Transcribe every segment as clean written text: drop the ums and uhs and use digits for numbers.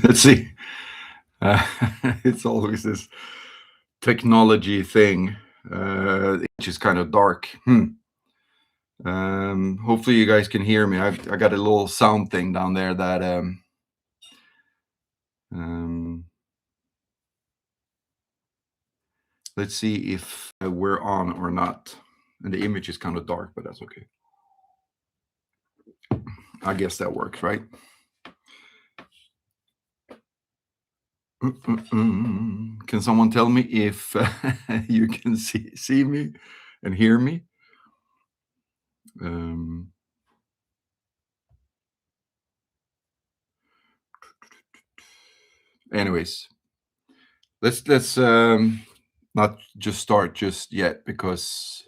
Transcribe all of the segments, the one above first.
Let's see. It's always this technology thing, which is kind of dark. Hopefully you guys can hear me. I got a little sound thing down there that let's see if we're on or not. And the image is kind of dark, but that's okay. I guess that works, right? Can someone tell me if you can see me and hear me? Anyways, let's not just start just yet, because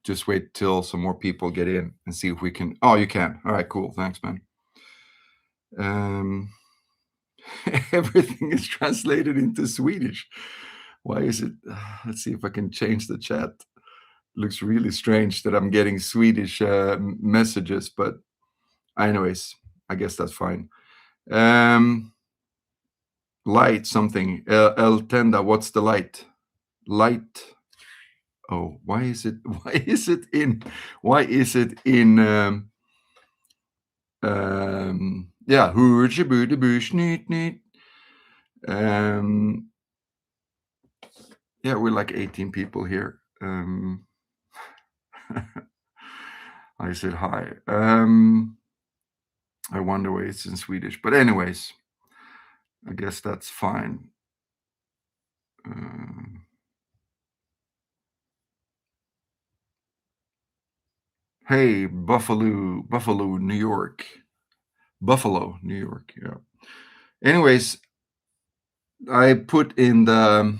just wait till some more people get in and see if we can. Oh, you can. All right, cool. Thanks, man. Everything is translated into Swedish. Why is it? Let's see if I can change the chat. Looks really strange that I'm getting Swedish messages, but anyways, I guess that's fine. Light something. El Tenda, what's the light? Light. Oh, why is it in yeah, yeah, we're like 18 people here. I said hi. I wonder why it's in Swedish, but anyways, I guess that's fine. Hey, Buffalo, New York. Buffalo, New York. Yeah. Anyways, I put in the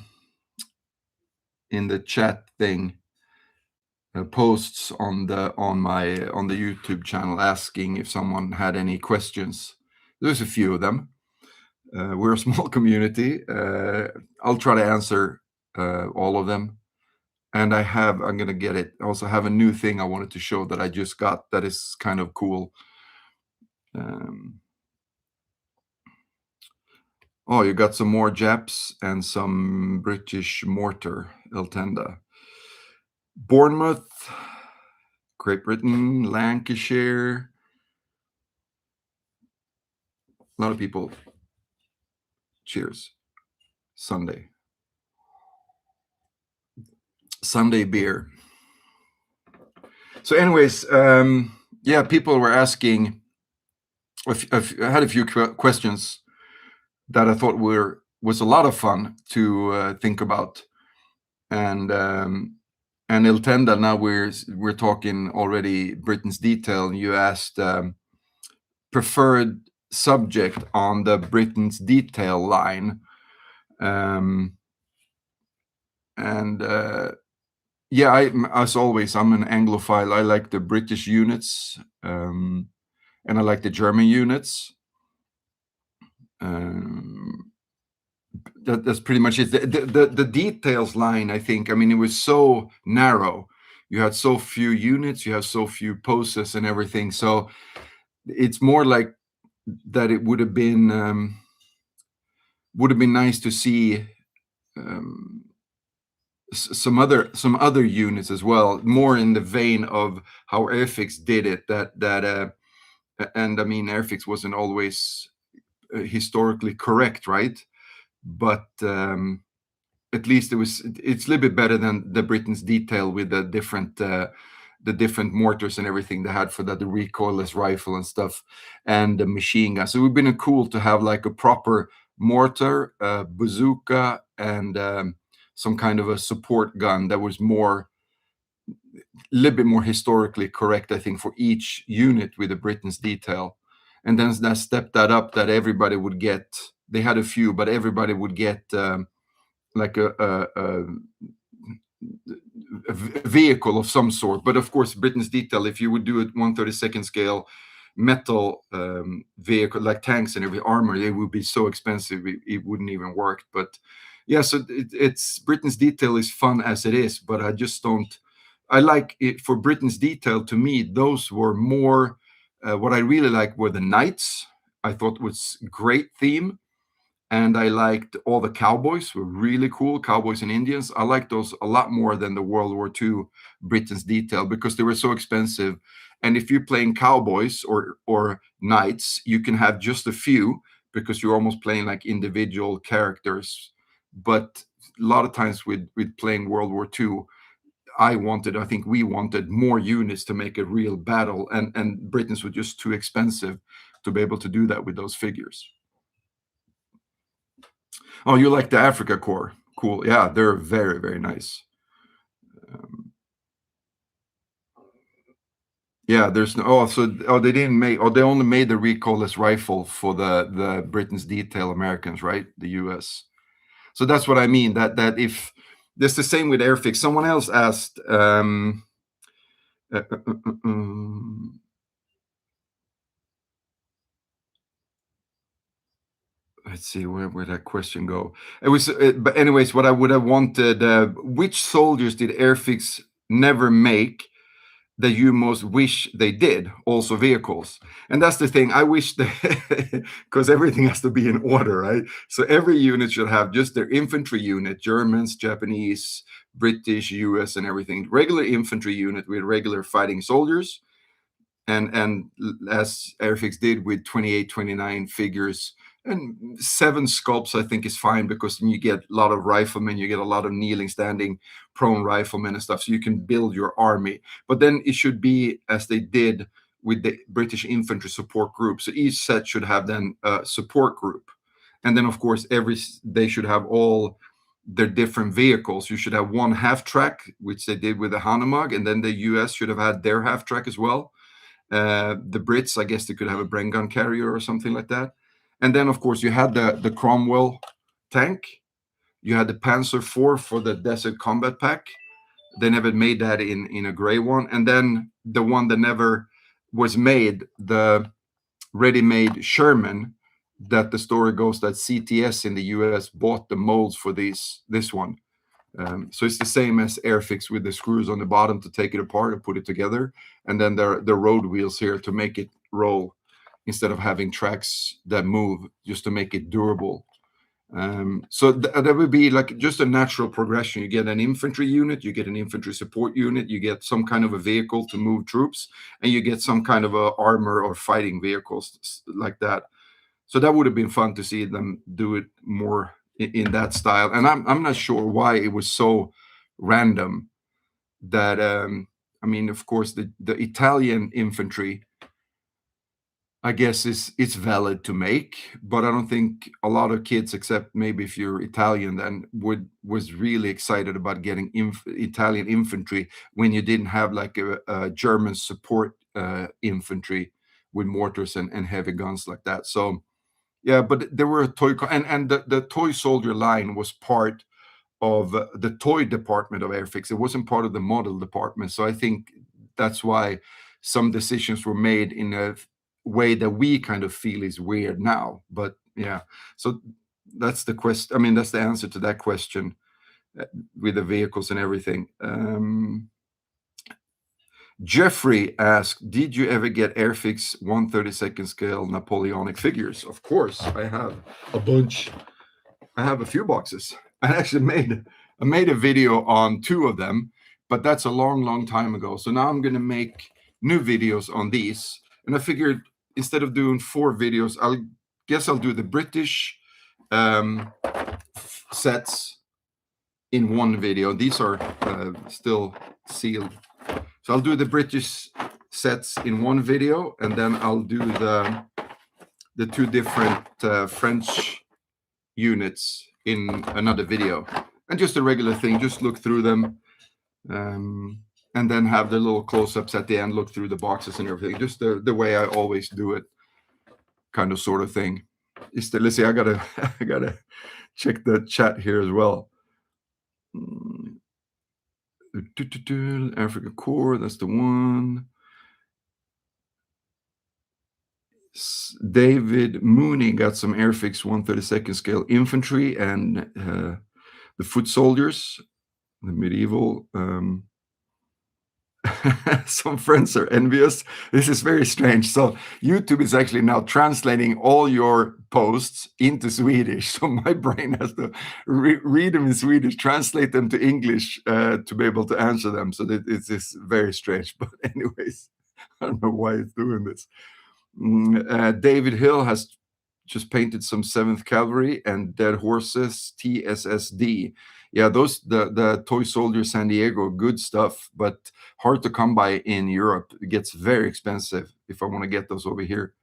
chat thing posts on the YouTube channel asking if someone had any questions. There's a few of them. We're a small community. I'll try to answer all of them. And I'm going to get it. I also have a new thing I wanted to show that I just got that is kind of cool. Oh, you got some more Japs and some British mortar, El Tenda. Bournemouth, Great Britain, Lancashire. A lot of people. Cheers. Sunday beer. So anyways, yeah, people were asking. I had a few questions that I thought was a lot of fun to think about, and El Tenda. Now we're talking already Britain's detail. You asked preferred subject on the Britain's detail line, and yeah, as always, I'm an Anglophile. I like the British units, and I like the German units. That's pretty much it. The details line, I think, I mean, it was so narrow. You had so few units, you have so few poses and everything. So it's more like that it would have been nice to see some other units as well, more in the vein of how Airfix did it. And I mean, Airfix wasn't always historically correct, right? But at least it's a little bit better than the Britain's detail with the different mortars and everything they had for that, the recoilless rifle and stuff, and the machine gun. So it would have been cool to have like a proper mortar, bazooka, and some kind of a support gun that was a little bit more historically correct, I think, for each unit with the Britain's detail. And then that stepped that up, that everybody would get. They had a few, but everybody would get like a vehicle of some sort. But of course, Britain's detail, if you would do it 1/32 scale metal vehicle like tanks and every armor, they would be so expensive it wouldn't even work. But yeah, so it's Britain's detail is fun as it is, but I just don't. I like it for Britain's detail. To me, those were more. What I really like were the knights I thought was great theme. And I liked all the cowboys, were really cool, cowboys and Indians. I liked those a lot more than the World War II Britain's detail because they were so expensive. And if you're playing cowboys or knights, you can have just a few because you're almost playing like individual characters. But a lot of times with playing World War II, I think we wanted more units to make a real battle, and Britons were just too expensive to be able to do that with those figures. Oh, you like the Africa Corps? Cool. Yeah, they're very, very nice. Um, yeah, there's no. Oh, so they didn't make. Oh, they only made the recoilless rifle for the Britain's detail Americans, right? The U.S. So that's what I mean. That if that's the same with Airfix. Someone else asked. Uh, uh, uh, uh, um, let's see where that question go. It was, but anyways, what I would have wanted. Which soldiers did Airfix never make that you most wish they did, also vehicles? And that's the thing. I wish they, because everything has to be in order, right? So every unit should have just their infantry unit, Germans, Japanese, British, US, and everything. Regular infantry unit with regular fighting soldiers. And as Airfix did with 28, 29 figures, and 7 sculpts, I think is fine because then you get a lot of riflemen, you get a lot of kneeling, standing, prone riflemen and stuff, so you can build your army. But then it should be as they did with the British infantry support group. So each set should have then a support group, and then of course they should have all their different vehicles. You should have one half track, which they did with the Hanomag, and then the US should have had their half track as well. The Brits, I guess they could have a Bren gun carrier or something like that. And then, of course, you had the Cromwell tank. You had the Panzer IV for the Desert Combat Pack. They never made that in a gray one. And then the one that never was made, the ready-made Sherman, that the story goes that CTS in the US bought the molds for this one. So it's the same as Airfix with the screws on the bottom to take it apart and put it together, and then the road wheels here to make it roll instead of having tracks that move, just to make it durable. So that would be like just a natural progression. You get an infantry unit, you get an infantry support unit, you get some kind of a vehicle to move troops, and you get some kind of a armor or fighting vehicles like that. So that would have been fun to see them do it more in that style. And I'm not sure why it was so random that I mean, of course, the Italian infantry, I guess, it's valid to make, but I don't think a lot of kids, except maybe if you're Italian, then was really excited about getting Italian infantry when you didn't have like a German support infantry with mortars and heavy guns like that. So yeah, but there were and the toy soldier line was part of the toy department of Airfix. It wasn't part of the model department. So I think that's why some decisions were made in a way that we kind of feel is weird now. But yeah, so that's the question. I mean, that's the answer to that question with the vehicles and everything. Jeffrey asked, did you ever get Airfix 1/32 scale Napoleonic figures? Of course, I have a bunch. I have a few boxes. I actually made a video on 2 of them, but that's a long, long time ago. So now I'm going to make new videos on these. And I figured instead of doing 4 videos, I'll do the British sets in one video. These are still sealed. So I'll do the British sets in one video, and then I'll do the 2 different French units in another video. And just a regular thing, just look through them, and then have the little close-ups at the end, look through the boxes and everything, just the way I always do it, kind of sort of thing. Let's see, I gotta check the chat here as well. Africa Corps, that's the one. David Mooney got some Airfix 1/32 scale infantry and the foot soldiers, the medieval. Some friends are envious. This is very strange. So YouTube is actually now translating all your posts into Swedish. So my brain has to read them in Swedish, translate them to English to be able to answer them. So that it's very strange. But anyways, I don't know why it's doing this. David Hill has just painted some 7th Cavalry and Dead Horses TSSD. Yeah, those the Toy Soldier San Diego, good stuff, but hard to come by in Europe. It gets very expensive if I want to get those over here.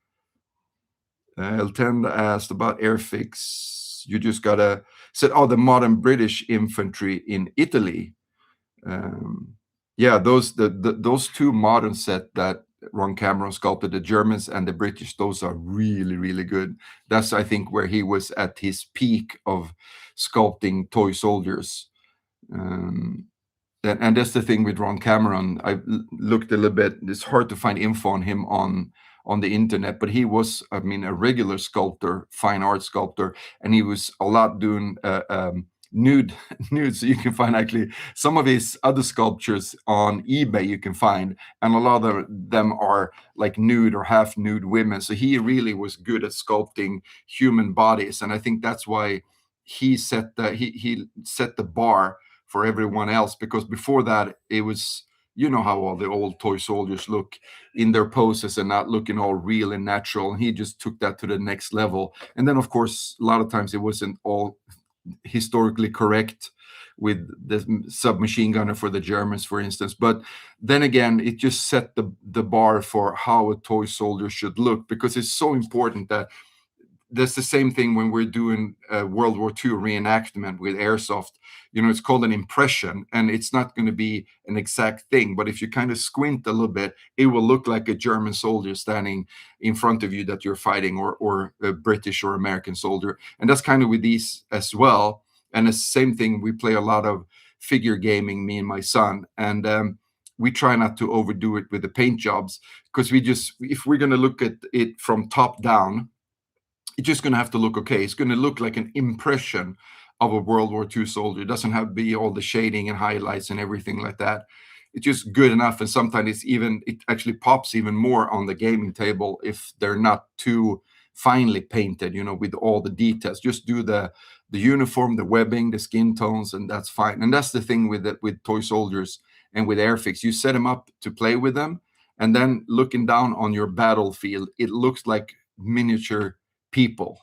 Eltend asked about Airfix. You just gotta said, oh, the modern British infantry in Italy. Yeah, those two modern set that Ron Cameron sculpted, the Germans and the British, those are really, really good. That's, I think, where he was at his peak of sculpting toy soldiers. And that's the thing with Ron Cameron. I looked a little bit. It's hard to find info on him on the internet, but he was, I mean, a regular sculptor, fine art sculptor, and he was a lot doing nude. So you can find actually some of his other sculptures on eBay. You can find, and a lot of them are like nude or half nude women. So he really was good at sculpting human bodies, and I think that's why he set the bar for everyone else, because before that it was, you know, how all the old toy soldiers look in their poses and not looking all real and natural, and he just took that to the next level. And then of course a lot of times it wasn't all historically correct with the submachine gunner for the Germans, for instance, but then again it just set the bar for how a toy soldier should look, because it's so important that that's the same thing when we're doing World War II reenactment with Airsoft. You know, it's called an impression, and it's not going to be an exact thing. But if you kind of squint a little bit, it will look like a German soldier standing in front of you that you're fighting, or a British or American soldier. And that's kind of with these as well. And the same thing, we play a lot of figure gaming, me and my son. And we try not to overdo it with the paint jobs, because if we're going to look at it from top down, it's just going to have to look okay. It's going to look like an impression of a World War II soldier. It doesn't have to be all the shading and highlights and everything like that. It's just good enough. And sometimes it actually pops even more on the gaming table if they're not too finely painted, you know, with all the details. Just do the uniform, the webbing, the skin tones, and that's fine. And that's the thing with toy soldiers and with Airfix. You set them up to play with them, and then looking down on your battlefield, it looks like miniature people.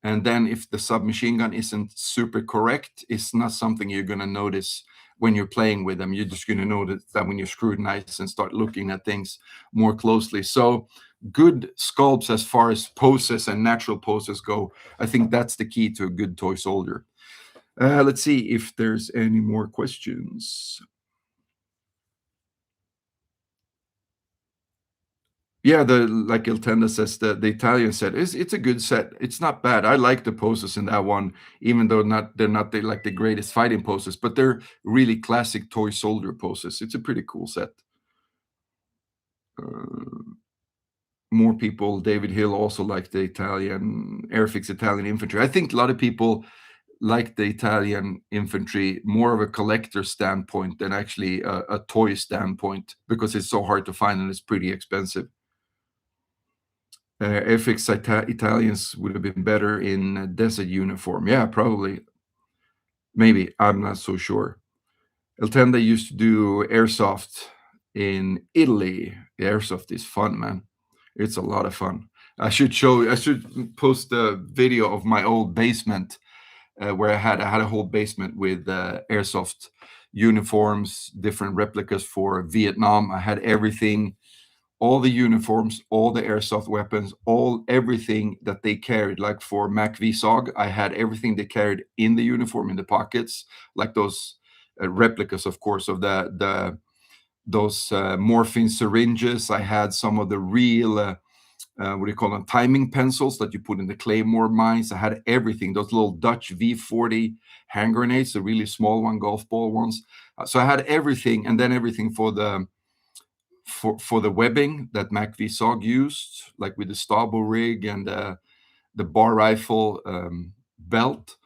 And then if the submachine gun isn't super correct, it's not something you're going to notice when you're playing with them. You're just going to notice that when you scrutinize and start looking at things more closely. So good sculpts as far as poses and natural poses go, I think that's the key to a good toy soldier. Let's see if there's any more questions. Yeah, like Il Tenda says, the Italian set it's a good set. It's not bad. I like the poses in that one, even though they're not like the greatest fighting poses, but they're really classic toy soldier poses. It's a pretty cool set. More people, David Hill also like the Italian Airfix Italian infantry. I think a lot of people like the Italian infantry more of a collector standpoint than actually a toy standpoint, because it's so hard to find and it's pretty expensive. Airfix Italians would have been better in a desert uniform. Yeah, probably. Maybe. I'm not so sure. Eltenda used to do Airsoft in Italy. Airsoft is fun, man. It's a lot of fun. I should post a video of my old basement where I had a whole basement with Airsoft uniforms, different replicas for Vietnam. I had everything, all the uniforms, all the airsoft weapons, everything that they carried. Like for MAC-VSOG, I had everything they carried in the uniform in the pockets, like those replicas, of course, of those morphine syringes. I had some of the real what do you call them, timing pencils that you put in the claymore mines. I had everything, those little Dutch V40 hand grenades, the really small one, golf ball ones. So I had everything, and then everything for the webbing that MAC-VSOG used, like with the Stabo rig and the bar rifle belt.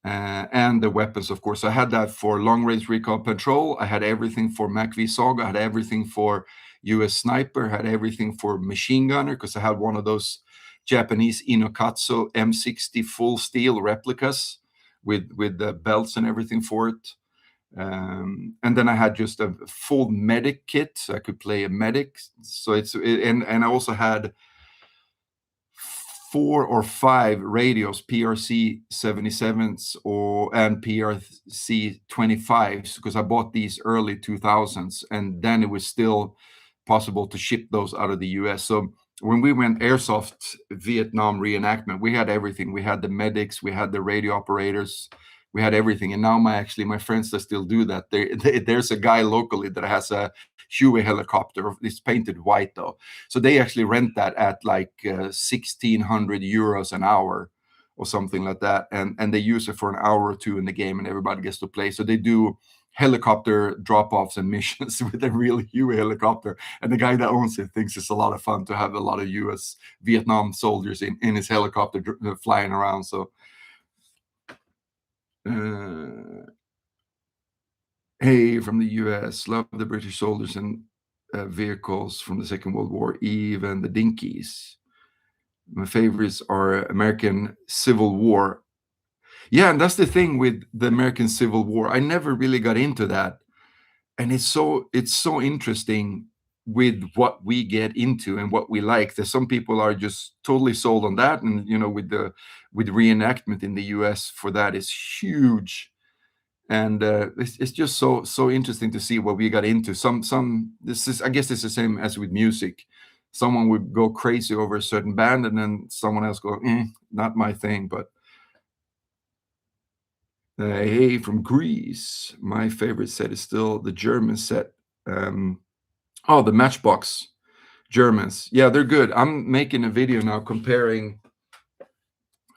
and the weapons, of course. I had that for long range recoil patrol. I had everything for MACV SOG. I had everything for US Sniper. I had everything for machine gunner, because I had one of those Japanese Inokatsu M60 full steel replicas with the belts and everything for it. And then I had just a full medic kit, so I could play a medic. So and I also had 4 or 5 radios, PRC 77s and PRC 25s, because I bought these early 2000s, and then it was still possible to ship those out of the US. So when we went Airsoft Vietnam reenactment, we had everything. We had the medics, we had the radio operators, we had everything. And now my friends that still do that, there's a guy locally that has a Huey helicopter. It's painted white though. So they actually rent that at like 1,600 euros an hour or something like that. And they use it for an hour or two in the game, and everybody gets to play. So they do helicopter drop-offs and missions with a real Huey helicopter. And the guy that owns it thinks it's a lot of fun to have a lot of US Vietnam soldiers in his helicopter flying around. So hey, from the US, love the British soldiers and vehicles from the Second World War, even the Dinkies. My favorites are American Civil War. Yeah, and that's the thing with the American Civil War. I never really got into that. And it's so interesting with what we get into and what we like. There's some people are just totally sold on that. And with reenactment in the US for that is huge. And it's just so interesting to see what we got into. I guess it's the same as with music. Someone would go crazy over a certain band, and then someone else go, not my thing. But hey, from Greece, my favorite set is still the German set. The Matchbox Germans. Yeah, they're good. I'm making a video now comparing.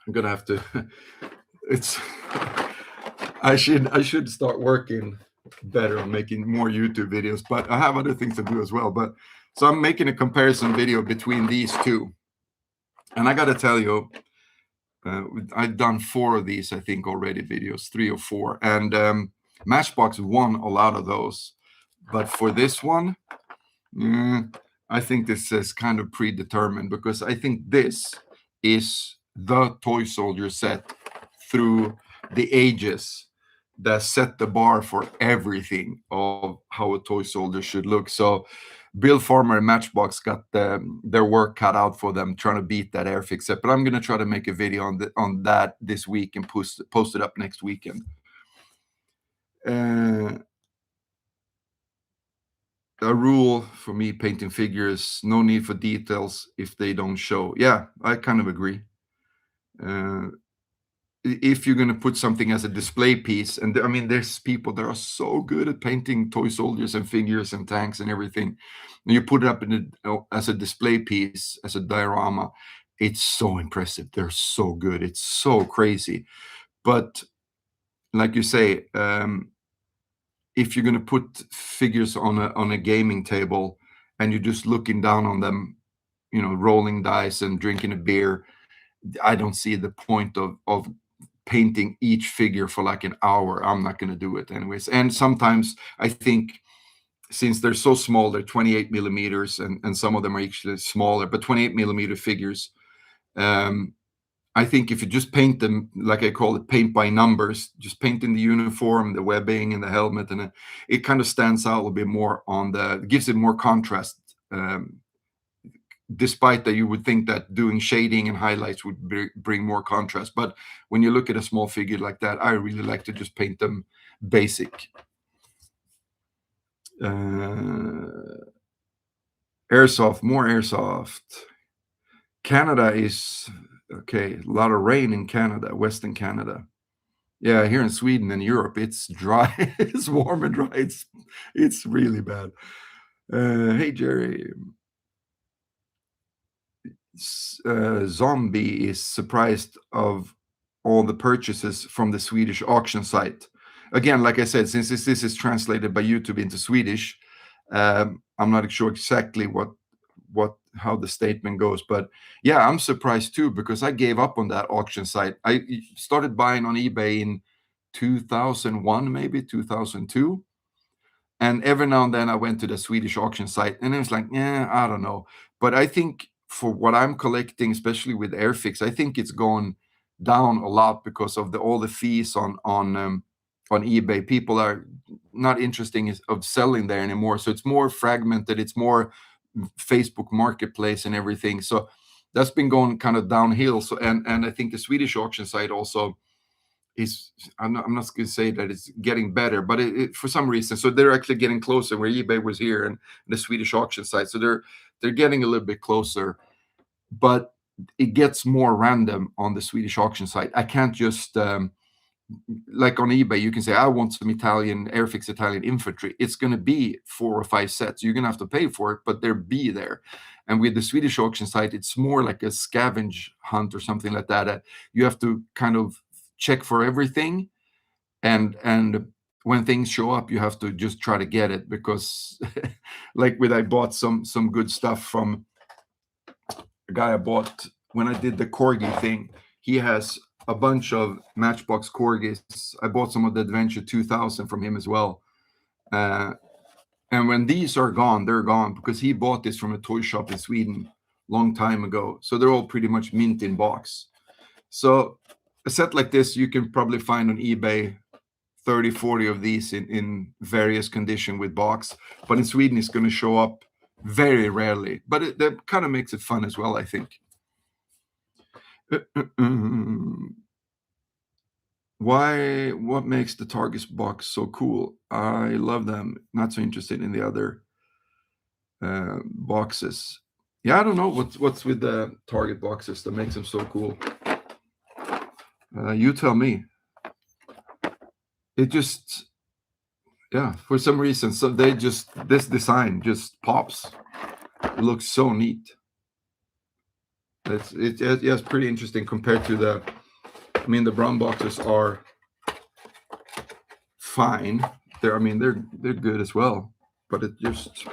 I'm gonna have to. It's. I should start working better on making more YouTube videos, but I have other things to do as well. But so I'm making a comparison video between these two, and I got to tell you, I've done 4 of these, I think, already videos, 3 or 4, and Matchbox won a lot of those. But for this one, I think this is kind of predetermined, because I think this is the toy soldier set through the ages that set the bar for everything of how a toy soldier should look. So Bill Farmer and Matchbox got their work cut out for them trying to beat that Airfix set. But I'm going to try to make a video on that this week and post it up next weekend. A rule for me painting figures: no need for details if they don't show. Yeah, I kind of agree. If you're going to put something as a display piece, and I mean, there's people that are so good at painting toy soldiers and figures and tanks and everything, and you put it up as a display piece, as a diorama, it's so impressive. They're so good. It's so crazy. But like you say, if you're going to put figures on a gaming table and you're just looking down on them, rolling dice and drinking a beer, I don't see the point of painting each figure for like an hour. I'm not going to do it anyways. And sometimes I think, since they're so small, they're 28 millimeters, and some of them are actually smaller, but 28 millimeter figures. I think if you just paint them, like I call it, paint by numbers, just painting the uniform, the webbing, and the helmet, and it kind of stands out a little bit more gives it more contrast. Despite that, you would think that doing shading and highlights would bring more contrast. But when you look at a small figure like that, I really like to just paint them basic. Airsoft, more Airsoft. Canada is, okay, a lot of rain in Canada, Western Canada. Yeah, here in Sweden and Europe, it's dry. It's warm and dry. It's really bad. Hey, Jerry. Zombie is surprised of all the purchases from the Swedish auction site. Again, like I said, since this is translated by YouTube into Swedish, I'm not sure exactly what how the statement goes. But yeah, I'm surprised too, because I gave up on that auction site. I started buying on eBay in 2001, maybe 2002. And every now and then I went to the Swedish auction site, and it was like, yeah, I don't know. But I think for what I'm collecting, especially with Airfix, I think it's gone down a lot because of all the fees on eBay. People are not interested of selling there anymore, so it's more fragmented. It's more Facebook Marketplace and everything. So that's been going kind of downhill. So and I think the Swedish auction site also is, I'm not going to say that it's getting better, but for some reason, so they're actually getting closer where eBay was here and the Swedish auction site. So they're getting a little bit closer, but it gets more random on the Swedish auction site. I can't just like on eBay, you can say, I want some Airfix Italian infantry. It's going to be 4 or 5 sets. You're going to have to pay for it, but they'll be there. And with the Swedish auction site, it's more like a scavenge hunt or something like that. You have to kind of check for everything, and when things show up, you have to just try to get it, because like I bought some good stuff from a guy I bought when I did the Corgi thing. He has a bunch of Matchbox Corgis. I bought some of the Adventure 2000 from him as well. And when these are gone, they're gone, because he bought this from a toy shop in Sweden long time ago. So they're all pretty much mint in box. So a set like this, you can probably find on eBay 30, 40 of these in various condition with box. But in Sweden, it's going to show up very rarely. But that kind of makes it fun as well, I think. What makes the Target box so cool? I love them. Not so interested in the other boxes. Yeah, I don't know what's with the Target boxes that makes them so cool. You tell me. It just, yeah, for some reason, so this design just pops. It looks so neat. It's pretty interesting compared to the brown boxes are fine. They're good as well, but it just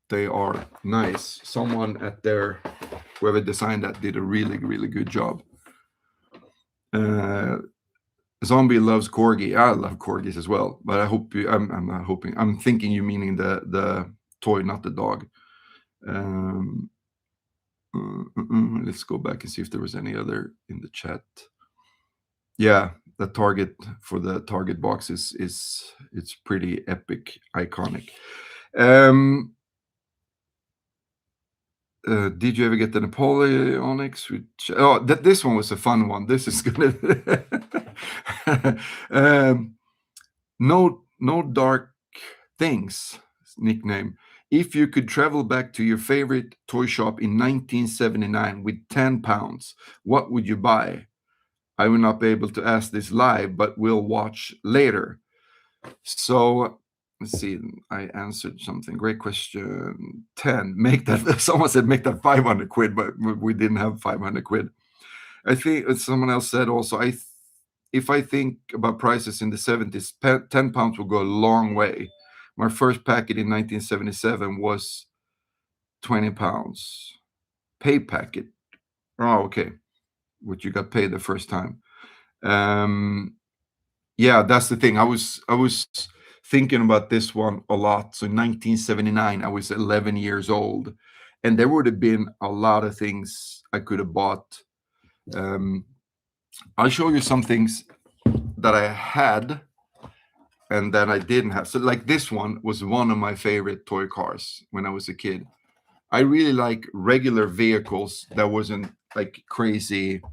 they are nice. Someone whoever designed that did a really, really good job. Zombie loves Corgi. I love Corgis as well, but I hope I'm not hoping. I'm thinking you meaning the toy, not the dog. Let's go back and see if there was any other in the chat. Yeah, the target for the Target box it's pretty epic, iconic. Did you ever get the Napoleonics? This one was a fun one. This is gonna no dark things nickname. If you could travel back to your favorite toy shop in 1979 with 10 pounds, what would you buy? I will not be able to ask this live, but we'll watch later. So let's see. I answered something. Great question. 10. Make that. Someone said make that 500 quid, but we didn't have 500 quid. I think someone else said also, if I think about prices in the 70s, 10 pounds will go a long way. My first packet in 1977 was 20 pounds. Pay packet. Oh, okay. What you got paid the first time. Yeah, that's the thing. I was thinking about this one a lot. So in 1979, I was 11 years old, and there would have been a lot of things I could have bought. I'll show you some things that I had and that I didn't have. So like this one was one of my favorite toy cars when I was a kid. I really like regular vehicles that wasn't like crazy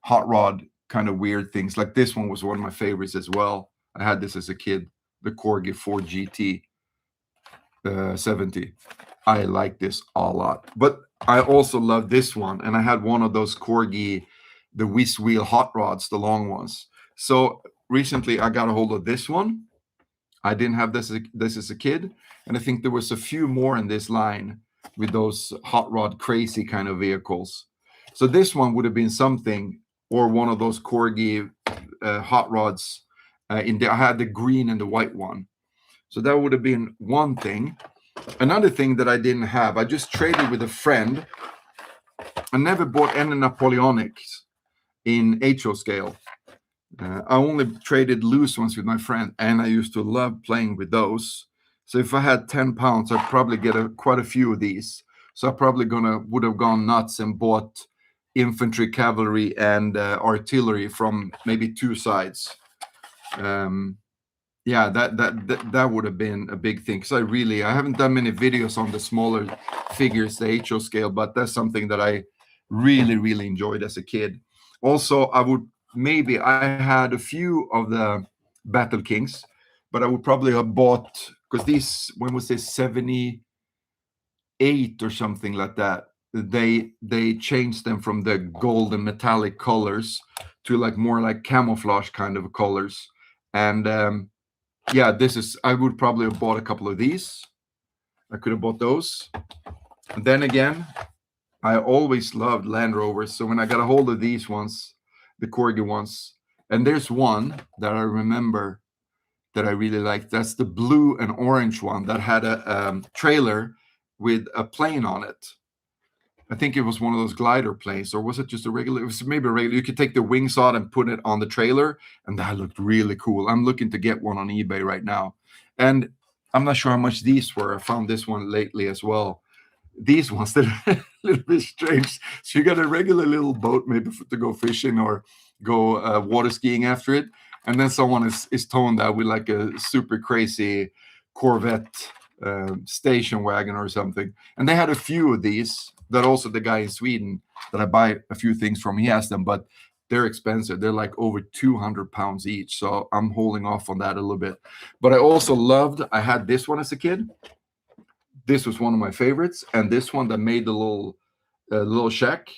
hot rod kind of weird things. Like this one was one of my favorites as well. I had this as a kid, the Corgi 4 GT 70. I like this a lot. But I also love this one. And I had one of those Corgi, the whiz wheel hot rods, the long ones. So recently I got a hold of this one. I didn't have this as a kid. And I think there was a few more in this line with those hot rod crazy kind of vehicles. So this one would have been something, or one of those Corgi hot rods. I had the green and the white one. So that would have been one thing. Another thing that I didn't have, I just traded with a friend. I never bought any Napoleonics in HO scale. I only traded loose ones with my friend, and I used to love playing with those. So if I had 10 pounds, I'd probably get quite a few of these. So I probably would have gone nuts and bought infantry, cavalry, and artillery from maybe two sides. Yeah, that would have been a big thing, because I haven't done many videos on the smaller figures, the HO scale, but that's something that I really enjoyed as a kid. Also, I had a few of the Battle Kings, but I would probably have bought, because these, when was this, 78 or something like that, they changed them from the gold and metallic colors to like more like camouflage kind of colors. And yeah, I would probably have bought a couple of these. I could have bought those. And then again, I always loved Land Rovers. So when I got a hold of these ones, the Corgi ones, and there's one that I remember that I really liked. That's the blue and orange one that had a trailer with a plane on it. I think it was one of those glider planes, or was it just a regular? It was maybe a regular. You could take the wings out and put it on the trailer, and that looked really cool. I'm looking to get one on eBay right now, and I'm not sure how much these were. I found this one lately as well. These ones that are a little bit strange. So you got a regular little boat, maybe to go fishing or go water skiing after it, and then someone is towing that with like a super crazy Corvette station wagon or something. And they had a few of these. That also the guy in Sweden that I buy a few things from, he has them, but they're expensive. They're like over 200 pounds each. So I'm holding off on that a little bit. But I also I had this one as a kid. This was one of my favorites. And this one that made the little shack.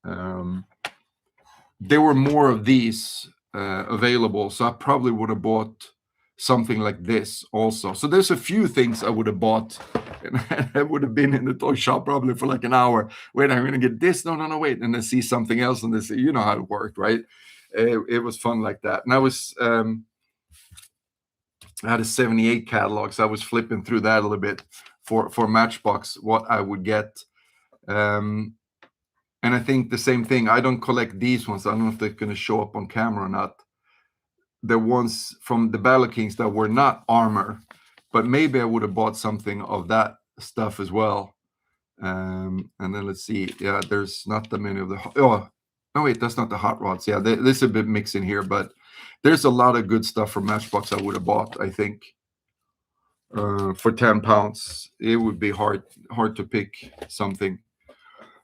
There were more of these available. So I probably would have bought something like this also. So there's a few things I would have bought, and I would have been in the toy shop probably for like an hour. Wait, I'm going to get this. No, wait. And then see something else. And then see, you know how it worked, right? It was fun like that. And I had a 78 catalog. So I was flipping through that a little bit for Matchbox, what I would get. And I think the same thing. I don't collect these ones. I don't know if they're going to show up on camera or not. The ones from the Battle Kings that were not armor, but maybe I would have bought something of that stuff as well. And then let's see. Yeah, there's not that many of the. Oh, no, wait, that's not the hot rods. Yeah, there's a bit mixing here, but there's a lot of good stuff from Matchbox I would have bought, I think. For 10 pounds, it would be hard to pick something.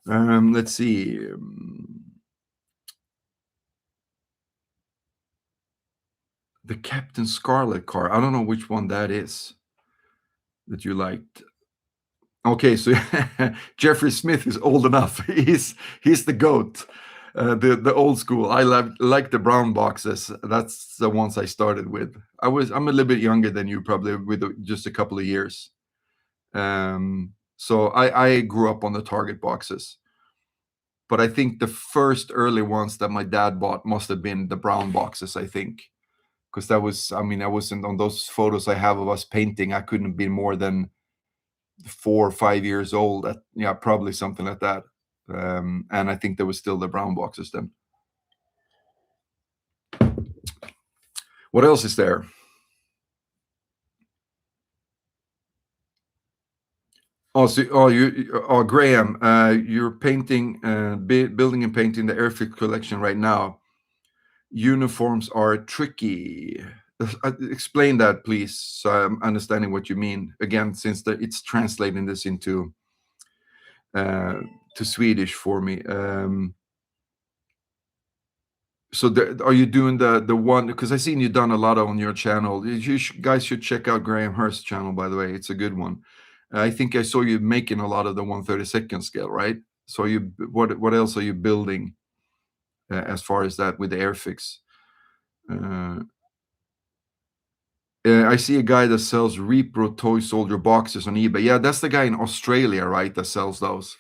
Let's see. The Captain Scarlet car. I don't know which one that is that you liked. Okay, so Jeffrey Smith is old enough. He's the goat, the old school. I like the brown boxes. That's the ones I started with. I'm a little bit younger than you, probably with just a couple of years. So I grew up on the Target boxes. But I think the first early ones that my dad bought must have been the brown boxes, I think. Because that was, I wasn't on those photos I have of us painting. I couldn't have been more than 4 or 5 years old. Yeah, probably something like that. And I think there was still the brown boxes then. What else is there? Graham, you're painting, building and painting the Airfix collection right now. Uniforms are tricky. Explain that, please, so I'm understanding what you mean. Again, since it's translating this into to Swedish for me. So are you doing the one, because I've seen you done a lot on your channel. You guys should check out Graham Hurst's channel, by the way. It's a good one. I think I saw you making a lot of the 1/32 scale, right? So what else are you building as far as that with the Airfix? I see a guy that sells Repro Toy Soldier boxes on eBay. Yeah, that's the guy in Australia, right, that sells those.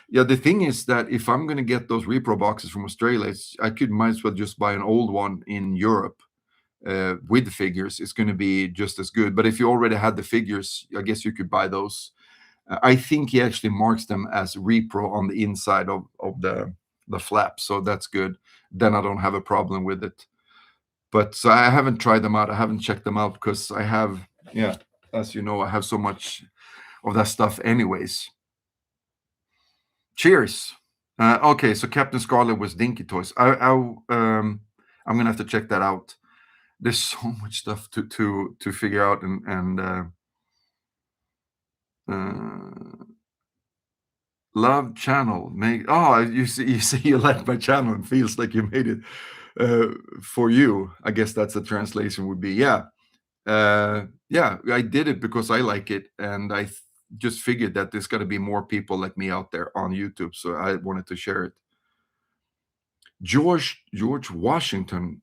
Yeah, the thing is that if I'm going to get those Repro boxes from Australia, might as well just buy an old one in Europe, with the figures, it's going to be just as good. But if you already had the figures, I guess you could buy those. I think he actually marks them as repro on the inside of the flap, so that's good. Then I don't have a problem with it. But so I haven't tried them out. I haven't checked them out because I have, yeah, as you know, I have so much of that stuff anyways. Cheers. Okay, so Captain Scarlet was Dinky Toys. I'm gonna have to check that out. There's so much stuff to figure out and love channel. You see you like my channel and feels like you made it for you. I guess that's a translation would be yeah. Yeah, I did it because I like it, and I just figured that there's got to be more people like me out there on YouTube, so I wanted to share it. George Washington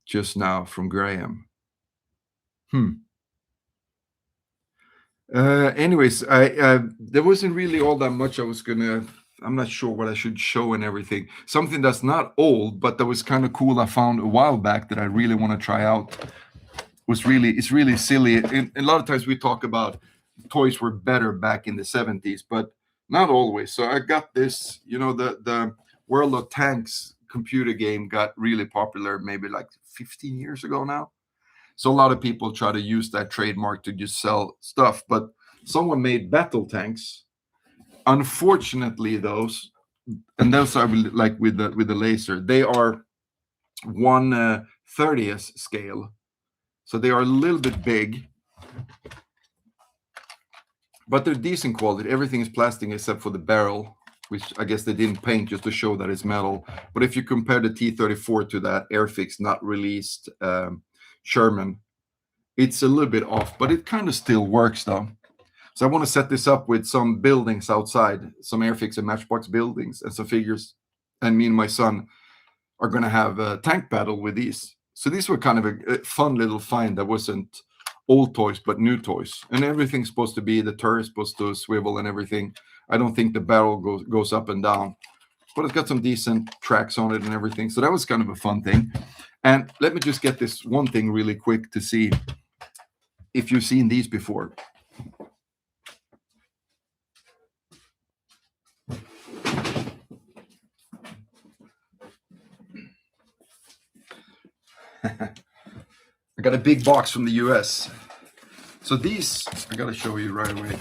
just now from Graham. Anyways, I there wasn't really all that much I was gonna. I'm not sure what I should show and everything. Something that's not old, but that was kind of cool. I found a while back that I really want to try out. It's really silly. And a lot of times we talk about toys were better back in the 70s, but not always. So I got this. The World of Tanks computer game got really popular maybe like 15 years ago now. So a lot of people try to use that trademark to just sell stuff, but someone made battle tanks. Unfortunately, those are like with the laser, they are 1/30th scale, so they are a little bit big, but they're decent quality. Everything is plastic except for the barrel, which I guess they didn't paint just to show that it's metal. But if you compare the T-34 to that Airfix not released Sherman, it's a little bit off, but it kind of still works though. So I want to set this up with some buildings outside, some Airfix and Matchbox buildings and some figures. And me and my son are going to have a tank battle with these. So these were kind of a fun little find that wasn't old toys, but new toys. And everything's supposed to be, the turret is supposed to swivel and everything. I don't think the barrel goes up and down, but it's got some decent tracks on it and everything. So that was kind of a fun thing. And let me just get this one thing really quick to see if you've seen these before. I got a big box from the US. So these, I gotta show you right away.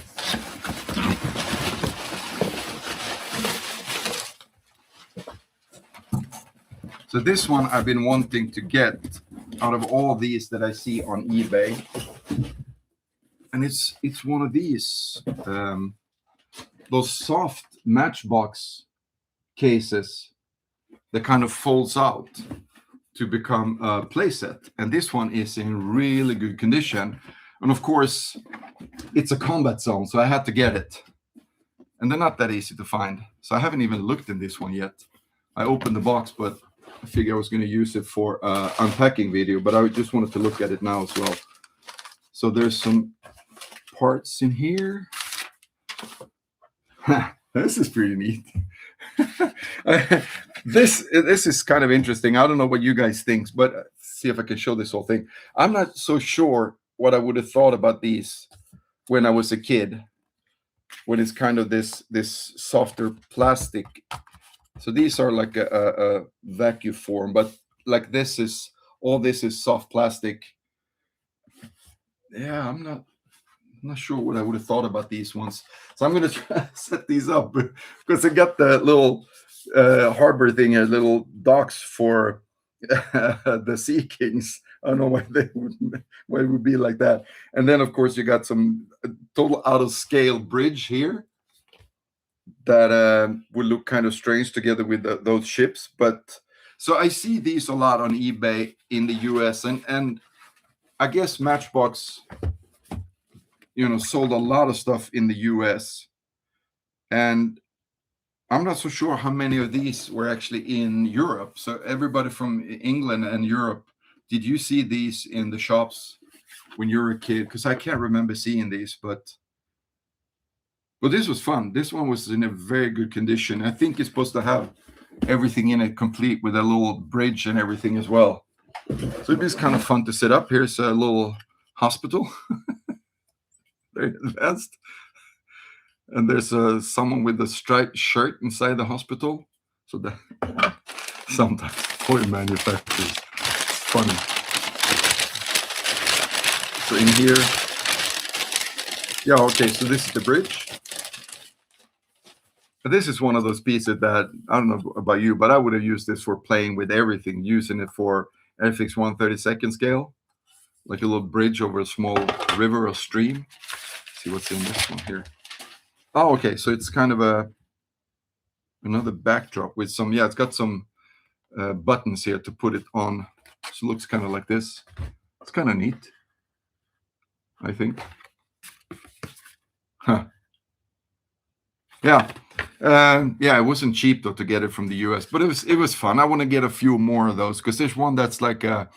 So this one I've been wanting to get out of all these that I see on eBay. And it's one of these, those soft Matchbox cases that kind of folds out to become a playset. And this one is in really good condition. And of course, it's a combat zone, so I had to get it. And they're not that easy to find. So I haven't even looked in this one yet. I opened the box, but I figured I was going to use it for unpacking video, but I just wanted to look at it now as well. So there's some parts in here. This is pretty neat. This is kind of interesting. I don't know what you guys think, but see if I can show this whole thing. I'm not so sure what I would have thought about these when I was a kid, when it's kind of this softer plastic. So these are like a vacuum form, but like this is soft plastic. Yeah, I'm not sure what I would have thought about these ones. So I'm going to try to set these up because I got the little harbor thing here, little docks for the Sea Kings. I don't know why it would be like that. And then, of course, you got some total out of scale bridge here that would look kind of strange together with those ships. But so I see these a lot on eBay in the US, and I guess Matchbox, sold a lot of stuff in the US, and I'm not so sure how many of these were actually in Europe. So everybody from England and Europe, did you see these in the shops when you were a kid? Because I can't remember seeing these, but this was fun. This one was in a very good condition. I think it's supposed to have everything in it complete with a little bridge and everything as well. So it is kind of fun to set up. Here's a little hospital. Very advanced. And there's someone with a striped shirt inside the hospital. So that sometimes toy manufacturers, it's funny. So in here, yeah, okay, so this is the bridge. This is one of those pieces that, I don't know about you, but I would have used this for playing with everything, using it for Airfix 1/32 scale, like a little bridge over a small river or stream. Let's see what's in this one here. Oh, okay, so it's kind of another backdrop with some, yeah, it's got some buttons here to put it on. So it looks kind of like this. It's kind of neat, I think. Huh. Yeah. Yeah, it wasn't cheap though to get it from the US, but it was fun. I want to get a few more of those because there's one that's like a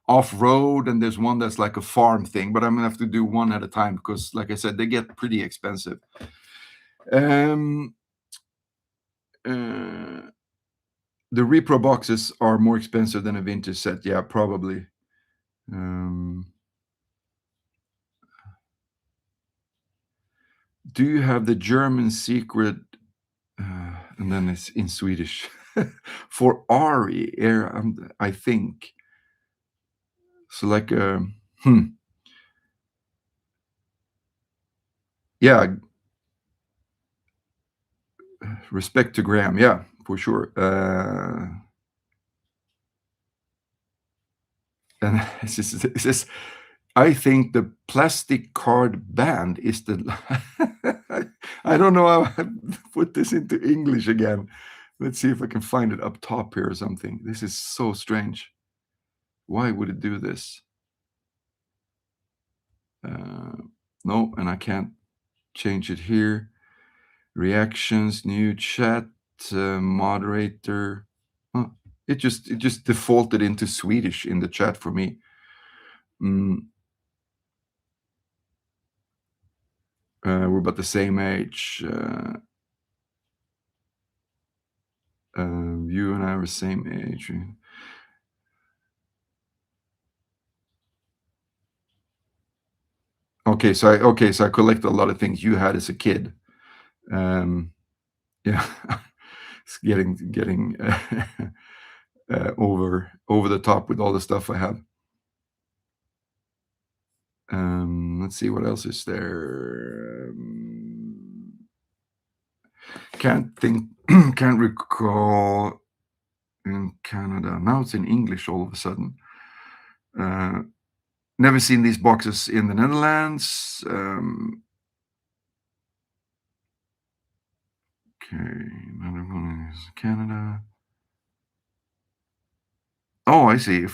off-road and there's one that's like a farm thing, but I'm gonna have to do one at a time because, like I said, they get pretty expensive. The repro boxes are more expensive than a vintage set. Yeah, probably. Do you have the German secret? And then it's in Swedish for Ari air. I think so. Like, yeah. Respect to Graham, yeah, for sure. And it says, I think the plastic card band is the. I don't know how I put this into English again. Let's see if I can find it up top here or something. This is so strange. Why would it do this? No, and I can't change it here. Reactions, new chat, moderator. Huh. It just defaulted into Swedish in the chat for me. We're about the same age. You and I are the same age. Okay, so I collect a lot of things you had as a kid. Yeah, it's getting over the top with all the stuff I have. Let's see what else is there. Can't recall in Canada. Now it's in English all of a sudden. Never seen these boxes in the Netherlands. Okay, another one is Canada. Oh, I see.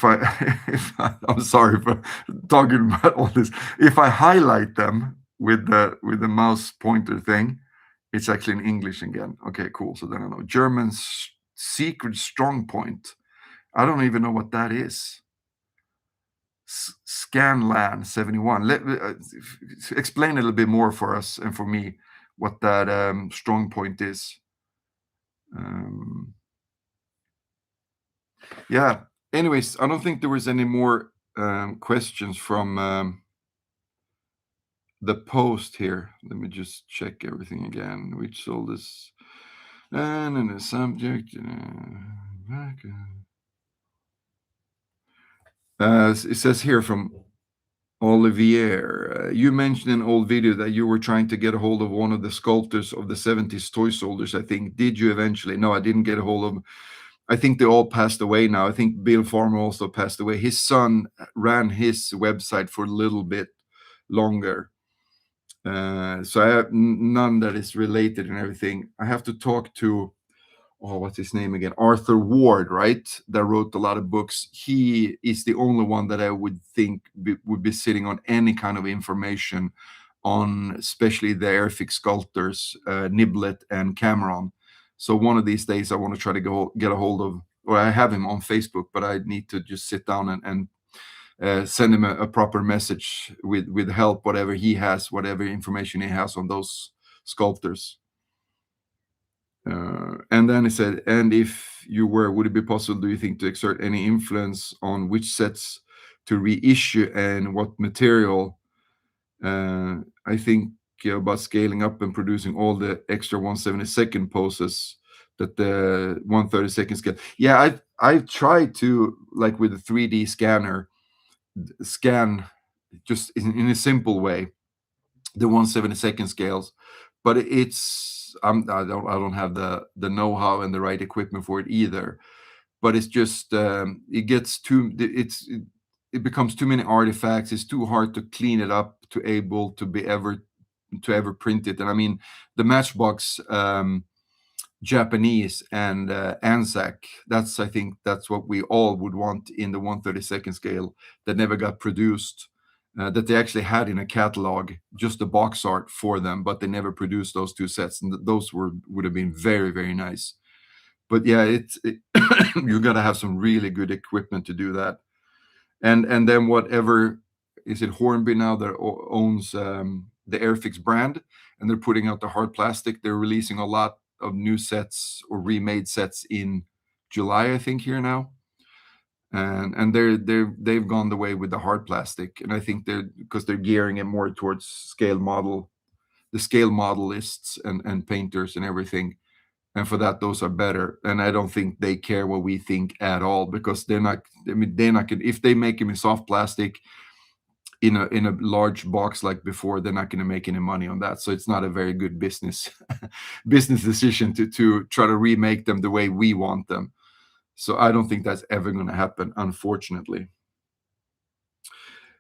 I'm sorry for talking about all this. If I highlight them with the mouse pointer thing, it's actually in English again. Okay, cool. So then I know. German secret strong point. I don't even know what that is. Scanlan 71. Explain a little bit more for us and for me what that strong point is. Yeah. Anyways, I don't think there was any more questions from the post here. Let me just check everything again. Which sold this and in the subject. It says here from Olivier, you mentioned in an old video that you were trying to get a hold of one of the sculptors of the 70s toy soldiers, I think. Did you eventually? No, I didn't get a hold of them. I think they all passed away now. I think Bill Farmer also passed away. His son ran his website for a little bit longer. So I have none that is related and everything. I have to talk to, what's his name again? Arthur Ward, right? That wrote a lot of books. He is the only one that I would think would be sitting on any kind of information on, especially the Airfix sculptors, Niblet and Cameron. So one of these days I want to try to get a hold of, or I have him on Facebook, but I need to just sit down and send him a proper message with help, whatever he has, whatever information he has on those sculptors. And then he said, and if you were, would it be possible, do you think, to exert any influence on which sets to reissue and what material? I think about scaling up and producing all the extra 1/72nd poses that the 1/32nd scale. Yeah, I've tried to, like with the 3D scanner, scan just in a simple way the 1/72nd scales, but it's I don't have the know-how and the right equipment for it either. But it's just it gets too it becomes too many artifacts. It's too hard to clean it up to able to ever print it. And I mean, the Matchbox Japanese and Anzac, I think that's what we all would want in the 1/32nd scale that never got produced. That they actually had in a catalog, just the box art for them, but they never produced those two sets, and those would have been very, very nice. But yeah, you got to have some really good equipment to do that. And then whatever, is it Hornby now that owns the Airfix brand, and they're putting out the hard plastic. They're releasing a lot of new sets or remade sets in July, I think, here now. And they've gone the way with the hard plastic, and I think they're gearing it more towards the scale modelists and painters and everything. And for that, those are better. And I don't think they care what we think at all, because they're not. I mean, they're not gonna, if they make them in soft plastic in a large box like before, they're not going to make any money on that. So it's not a very good business business decision to try to remake them the way we want them. So I don't think that's ever going to happen, unfortunately.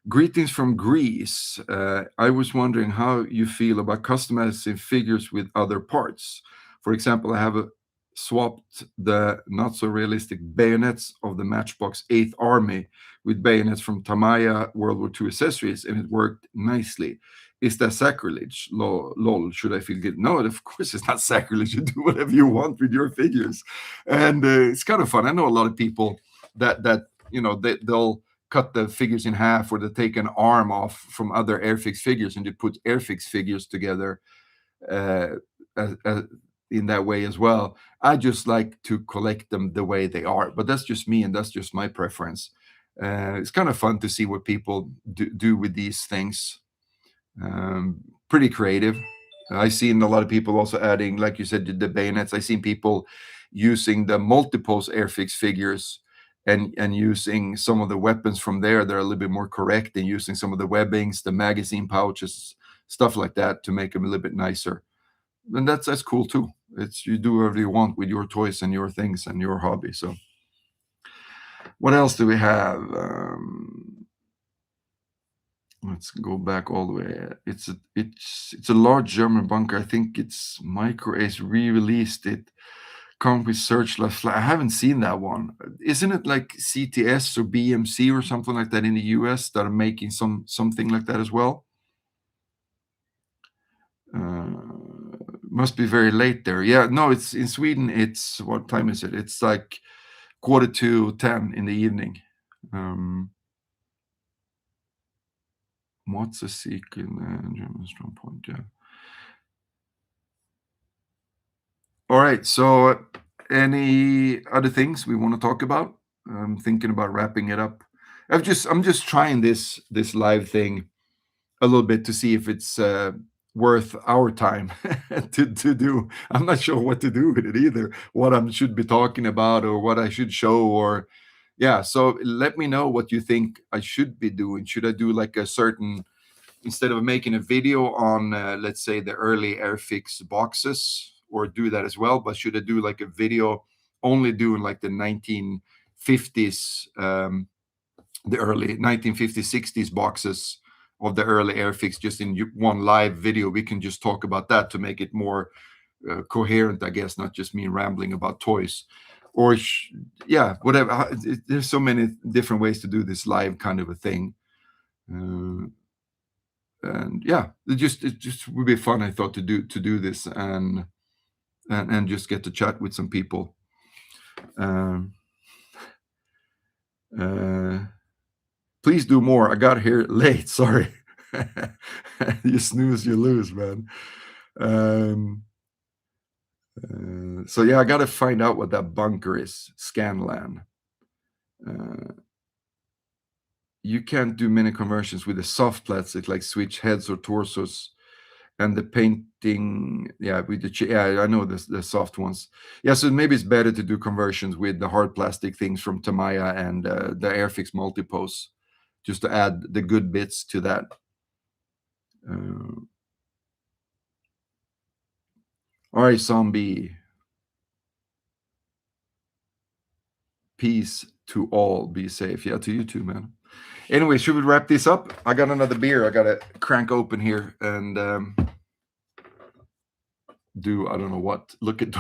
Greetings from Greece. I was wondering how you feel about customizing figures with other parts. For example, I have swapped the not so realistic bayonets of the Matchbox 8th Army with bayonets from Tamaya World War II accessories, and it worked nicely. Is that sacrilege? Lol, should I feel good? No, of course it's not sacrilege. You do whatever you want with your figures. And it's kind of fun. I know a lot of people that they'll cut the figures in half, or they take an arm off from other Airfix figures and they put Airfix figures together uh, uh, uh, in that way as well. I just like to collect them the way they are, but that's just me and that's just my preference. It's kind of fun to see what people do with these things. Pretty creative. I've seen a lot of people also adding, like you said, the bayonets. I've seen people using the multipose Airfix figures and using some of the weapons from there. They're a little bit more correct, and using some of the webbings, the magazine pouches, stuff like that, to make them a little bit nicer. And that's cool too. It's, you do whatever you want with your toys and your things and your hobby. So what else do we have? Let's go back all the way. It's a large German bunker. I think it's Micro Ace re-released it. Come with Searchlight Fly. I haven't seen that one. Isn't it like CTS or BMC or something like that in the US that are making something like that as well? Must be very late there. Yeah, no, it's in Sweden. It's, what time is it? It's like 9:45 in the evening. What's a secret? German strong point. Yeah. All right. So, any other things we want to talk about? I'm thinking about wrapping it up. I'm just trying this live thing a little bit to see if it's worth our time to do. I'm not sure what to do with it either. What I should be talking about, or what I should show, or yeah. So let me know what you think I should be doing. Should I do like a certain, instead of making a video on, let's say, the early Airfix boxes, or do that as well, but should I do like a video only doing like the 1950s, the early 1950s, 60s boxes of the early Airfix, just in one live video? We can just talk about that to make it more coherent, I guess, not just me rambling about toys. Or yeah, whatever. There's so many different ways to do this live kind of a thing. And yeah, it just would be fun, I thought, to do this and just get to chat with some people. Please do more. I got here late. Sorry. You snooze, you lose, man. So yeah, I gotta find out what that bunker is. Scanlan. You can't do many conversions with the soft plastic like switch heads or torsos, and the painting, yeah, with the yeah, I know the soft ones. Yeah, so maybe it's better to do conversions with the hard plastic things from Tamiya and the Airfix multipose, just to add the good bits to that. All right, zombie. Peace to all. Be safe. Yeah, to you too, man. Anyway, should we wrap this up? I got another beer I gotta crank open here and do I don't know what. Look at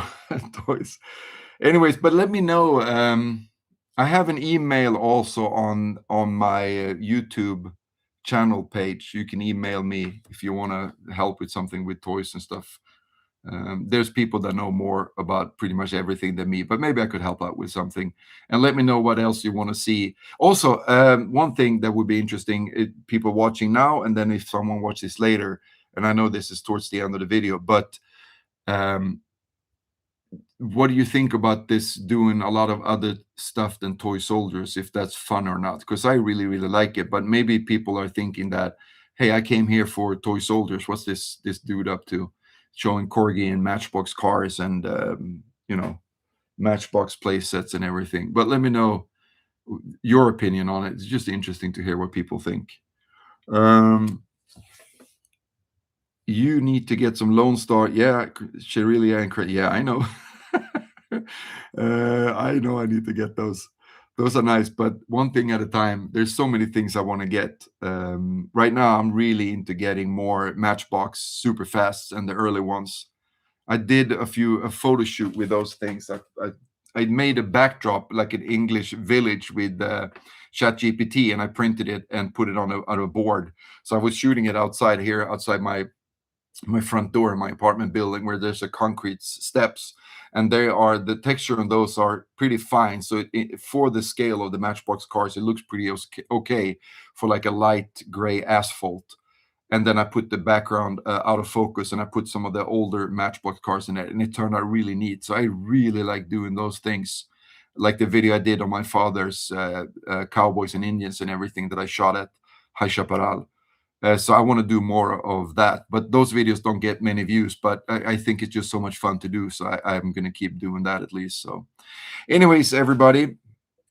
toys. Anyways, but let me know. I have an email also on my YouTube channel page. You can email me if you want to help with something with toys and stuff. There's people that know more about pretty much everything than me, but maybe I could help out with something. And let me know what else you want to see. Also, one thing that would be interesting, people watching now, and then if someone watches later, and I know this is towards the end of the video, but what do you think about this doing a lot of other stuff than toy soldiers, if that's fun or not? Because I really, really like it, but maybe people are thinking that, hey, I came here for toy soldiers. What's this dude up to? Showing Corgi and Matchbox cars and Matchbox play sets and everything. But let me know your opinion on it. It's just interesting to hear what people think. You need to get some Lone Star. Yeah, Cherelia and yeah, I know. I know I need to get those. Those are nice, but one thing at a time. There's so many things I want to get. Right now, I'm really into getting more Matchbox super fast and the early ones. I did a photo shoot with those things. I made a backdrop like an English village with ChatGPT, and I printed it and put it on a board. So I was shooting it outside my front door in my apartment building where there's a concrete steps, and the texture on those are pretty fine. So for the scale of the Matchbox cars, it looks pretty okay for like a light gray asphalt. And then I put the background out of focus, and I put some of the older Matchbox cars in it, and it turned out really neat. So I really like doing those things, like the video I did on my father's cowboys and Indians and everything that I shot at High Chaparral. So I want to do more of that, but those videos don't get many views, but I think it's just so much fun to do. So I'm going to keep doing that at least. So anyways, everybody,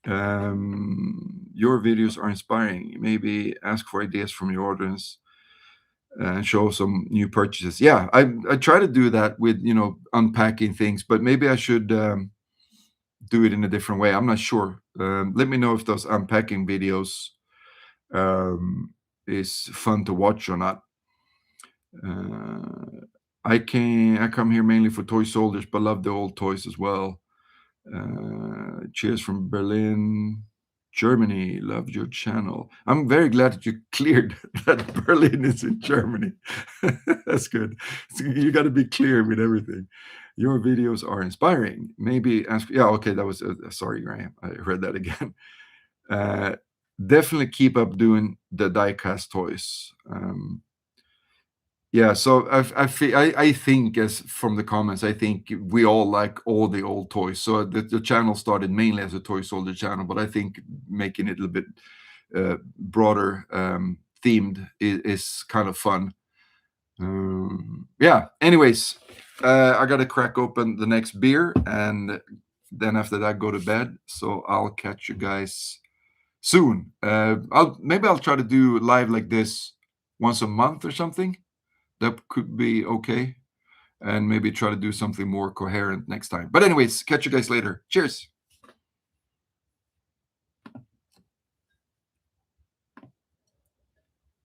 your videos are inspiring. Maybe ask for ideas from your audience and show some new purchases. Yeah, I try to do that with, unpacking things, but maybe I should do it in a different way. I'm not sure. Let me know if those unpacking videos is fun to watch or not. I come here mainly for toy soldiers, but love the old toys as well. Cheers from Berlin, Germany. Loved your channel. I'm very glad that you cleared that Berlin is in Germany. That's good. So you got to be clear with everything. Your videos are inspiring. Maybe ask. Yeah, okay. That was sorry, Graham. I read that again. Definitely keep up doing the diecast toys. Yeah, so I think, as from the comments, I think we all like all the old toys. So the channel started mainly as a toy soldier channel, but I think making it a little bit broader themed is kind of fun. Yeah. Anyways, I gotta crack open the next beer, and then after that go to bed. So I'll catch you guys soon. I'll try to do live like this once a month or something. That could be okay. And maybe try to do something more coherent next time. But anyways, catch you guys later. Cheers.